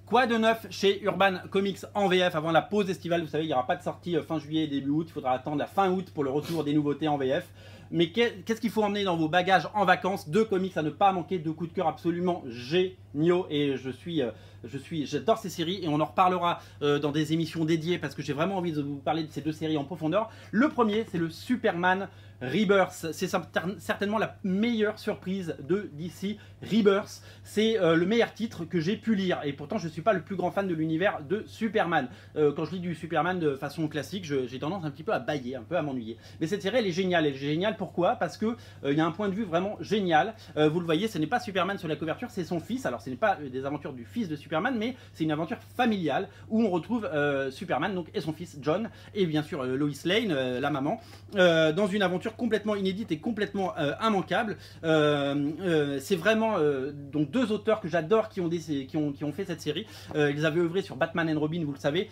Quoi de neuf chez Urban Comics en VF avant la pause estivale? Vous savez, il n'y aura pas de sortie fin juillet et début août. Il faudra attendre la fin août pour le retour des nouveautés en VF. Mais qu'est-ce qu'il faut emmener dans vos bagages en vacances? Deux comics à ne pas manquer, deux coups de cœur absolument géniaux. Et j'adore ces séries et on en reparlera dans des émissions dédiées parce que j'ai vraiment envie de vous parler de ces deux séries en profondeur. Le premier, c'est le Superman Rebirth. C'est certainement la meilleure surprise de DC. Rebirth, c'est le meilleur titre que j'ai pu lire. Et pourtant, je ne suis pas le plus grand fan de l'univers de Superman. Quand je lis du Superman de façon classique, j'ai tendance un petit peu à bâiller, un peu à m'ennuyer. Mais cette série, elle est géniale. Elle est géniale pourquoi? Parce que il y a un point de vue vraiment génial. Vous le voyez, ce n'est pas Superman sur la couverture, c'est son fils. Alors, ce n'est pas des aventures du fils de Superman, mais c'est une aventure familiale où on retrouve Superman donc, et son fils John, et bien sûr Lois Lane, la maman, dans une aventure complètement inédite et complètement immanquable. C'est vraiment donc deux auteurs que j'adore qui ont fait cette série. Ils avaient œuvré sur Batman and Robin, vous le savez.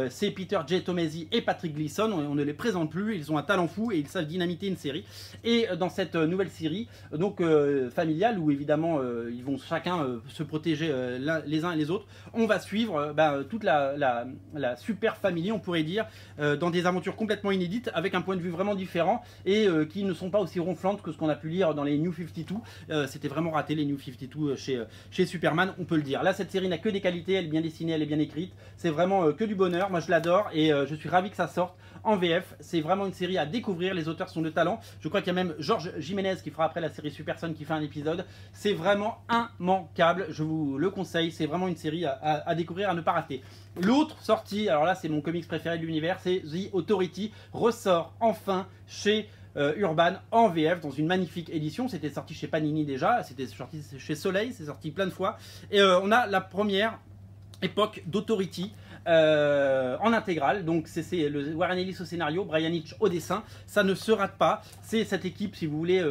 C'est Peter J. Tomasi et Patrick Gleason. On ne les présente plus. Ils ont un talent fou et ils savent dynamiter une série. Et dans cette nouvelle série, donc familiale, où évidemment ils vont chacun se protéger les uns et les autres, on va suivre toute la super famille, on pourrait dire, dans des aventures complètement inédites, avec un point de vue vraiment différent et qui ne sont pas aussi ronflantes que ce qu'on a pu lire dans les New 52. C'était vraiment raté les New 52 chez Superman, on peut le dire. Là, cette série n'a que des qualités, elle est bien dessinée, elle est bien écrite, c'est vraiment que du bonheur. Moi je l'adore et je suis ravi que ça sorte en VF. C'est vraiment une série à découvrir, les auteurs sont de talent. Je crois qu'il y a même George Jiménez qui fera après la série Superson qui fait un épisode. C'est vraiment immanquable, je vous le conseille, c'est vraiment une série à découvrir, à ne pas rater. L'autre sortie, alors là c'est mon comics préféré de l'univers, c'est The Authority, ressort enfin chez Urban en VF dans une magnifique édition. C'était sorti chez Panini déjà, c'était sorti chez Soleil, c'est sorti plein de fois. Et on a la première époque d'Authority en intégrale, donc c'est le Warren Ellis au scénario, Brian Hitch au dessin. Ça ne se rate pas, c'est cette équipe, si vous voulez,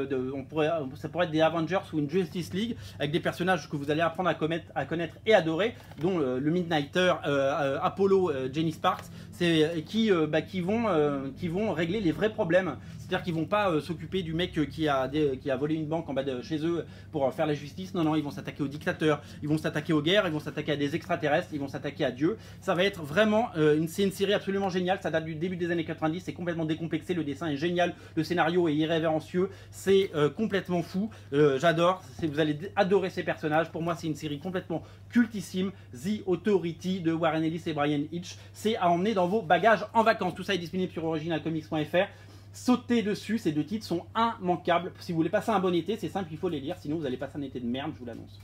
ça pourrait être des Avengers ou une Justice League avec des personnages que vous allez apprendre à connaître et adorer, dont le Midnighter, Apollo, Jenny Sparks, qui vont régler les vrais problèmes. C'est-à-dire qu'ils vont pas s'occuper du mec qui a volé une banque en bas de chez eux pour faire la justice. Non, non, ils vont s'attaquer aux dictateurs, ils vont s'attaquer aux guerres, ils vont s'attaquer à des extraterrestres, ils vont s'attaquer à Dieu. Ça va être vraiment c'est une série absolument géniale. Ça date du début des années 90, c'est complètement décomplexé, le dessin est génial, le scénario est irrévérencieux, c'est complètement fou. J'adore, vous allez adorer ces personnages. Pour moi, c'est une série complètement cultissime. The Authority de Warren Ellis et Brian Hitch, c'est à emmener dans vos bagages en vacances. Tout ça est disponible sur originalcomics.fr. Sautez dessus, ces deux titres sont immanquables. Si vous voulez passer un bon été, c'est simple, il faut les lire, sinon vous allez passer un été de merde, je vous l'annonce.